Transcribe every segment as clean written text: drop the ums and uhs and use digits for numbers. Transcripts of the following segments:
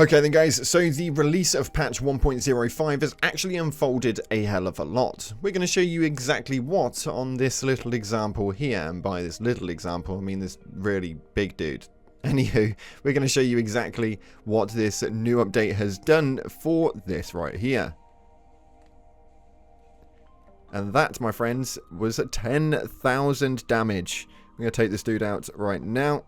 Okay then guys, so the release of patch 1.05 has actually unfolded a hell of a lot. We're going to show you exactly what on this little example here, and by this little example I mean this really big dude. Anywho, we're going to show you exactly what this new update has done for this right here. And that, my friends, was 10,000 damage. I'm going to take this dude out right now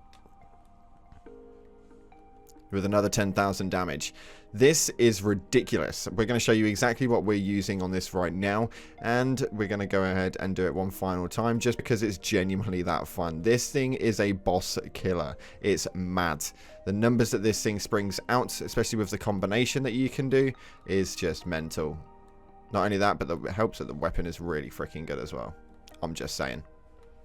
with another 10,000 damage. This is ridiculous. We're going to show you exactly what we're using on this right now, and we're going to go ahead and do it one final time just because it's genuinely that fun. This thing is a boss killer. It's mad. The numbers that this thing springs out, especially with the combination that you can do, is just mental. Not only that, but it helps that the weapon is really freaking good as well. I'm just saying.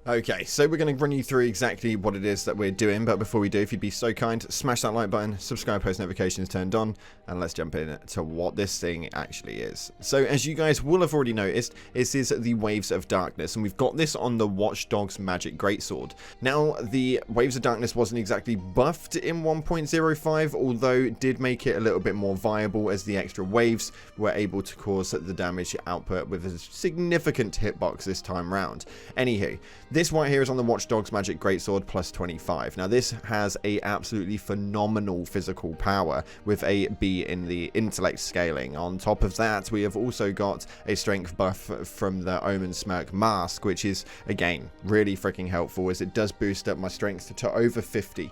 Okay, so we're going to run you through exactly what it is that we're doing, but before we do, if you'd be so kind, smash that like button, subscribe, post notifications turned on, and let's jump into what this thing actually is. So as you guys will have already noticed, this is the Waves of Darkness, and we've got this on the Watch Dogs Magic Greatsword. Now, the Waves of Darkness wasn't exactly buffed in 1.05, although it did make it a little bit more viable as the extra waves were able to cause the damage output with a significant hitbox this time round. Anywho, this right here is on the Watch Dogs Magic Greatsword plus 25. Now this has a absolutely phenomenal physical power with a B in the intellect scaling. On top of that, we have also got a strength buff from the Omen Smirk Mask, which is again really freaking helpful as it does boost up my strength to over 50.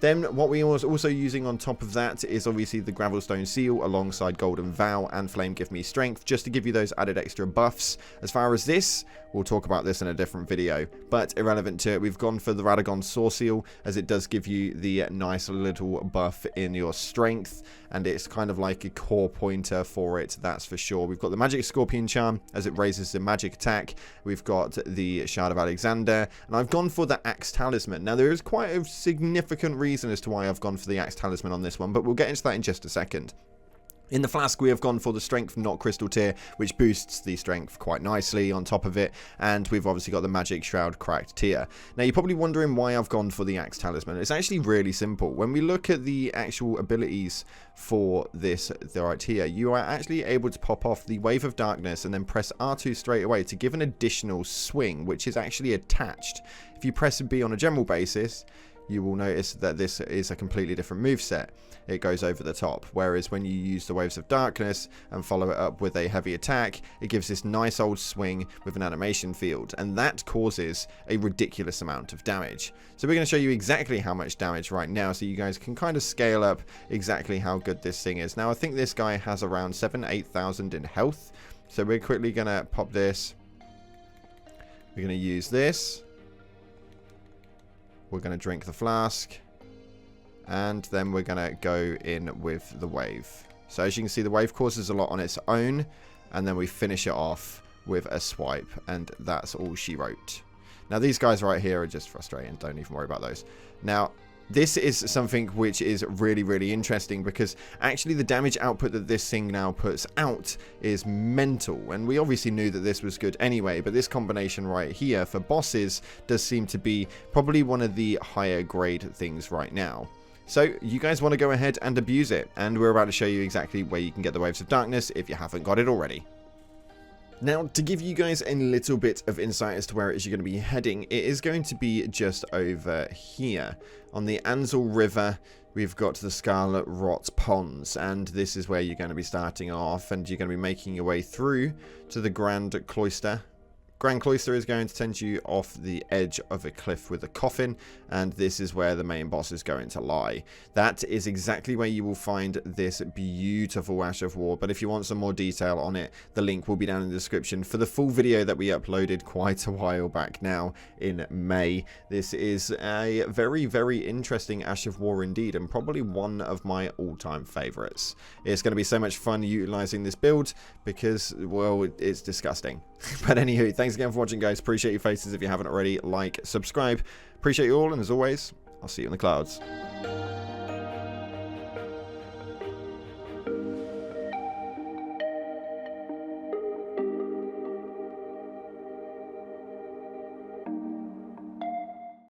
Then what we are also using on top of that is obviously the Gravelstone Seal alongside Golden Vow and Flame Give Me Strength, just to give you those added extra buffs. As far as this, we'll talk about this in a different video, but irrelevant to it, we've gone for the Radagon Saw Seal as it does give you the nice little buff in your strength, and it's kind of like a core pointer for it, that's for sure. We've got the Magic Scorpion Charm as it raises the magic attack. We've got the Shard of Alexander, and I've gone for the Axe Talisman. Now there is quite a significant reason as to why I've gone for the Axe Talisman on this one, but we'll get into that in just a second. In the flask, we have gone for the Strength Not Crystal Tier, which boosts the strength quite nicely on top of it, and we've obviously got the Magic Shroud Cracked Tier. Now, you're probably wondering why I've gone for the Axe Talisman. It's actually really simple. When we look at the actual abilities for this right here, you are actually able to pop off the Wave of Darkness and then press R2 straight away to give an additional swing, which is actually attached. If you press B on a general basis, you will notice that this is a completely different moveset. It goes over the top, whereas when you use the Waves of Darkness and follow it up with a heavy attack, it gives this nice old swing with an animation field, and that causes a ridiculous amount of damage. So we're going to show you exactly how much damage right now, so you guys can kind of scale up exactly how good this thing is. Now I think this guy has around 8,000 in health, so we're quickly going to pop this. We're going to use this. We're going to drink the flask, and then we're going to go in with the wave. So as you can see, the wave causes a lot on its own, and then we finish it off with a swipe, and that's all she wrote. Now these guys right here are just frustrating, don't even worry about those. Now this is something which is really, really interesting because actually the damage output that this thing now puts out is mental. And we obviously knew that this was good anyway, but this combination right here for bosses does seem to be probably one of the higher grade things right now. So you guys want to go ahead and abuse it, and we're about to show you exactly where you can get the Waves of Darkness if you haven't got it already. Now, to give you guys a little bit of insight as to where it is you're going to be heading, it is going to be just over here. On the Ansel River, we've got the Scarlet Rot Ponds, and this is where you're going to be starting off, and you're going to be making your way through to the Grand Cloister. Grand Cloister is going to send you off the edge of a cliff with a coffin, and this is where the main boss is going to lie. That is exactly where you will find this beautiful Ash of War, but if you want some more detail on it, the link will be down in the description for the full video that we uploaded quite a while back now in May. This is a very, very interesting Ash of War indeed, and probably one of my all-time favorites. It's going to be so much fun utilizing this build because, well, it's disgusting. But anywho, thanks again for watching, guys. Appreciate your faces. If you haven't already, like, subscribe. Appreciate you all, and as always, I'll see you in the clouds.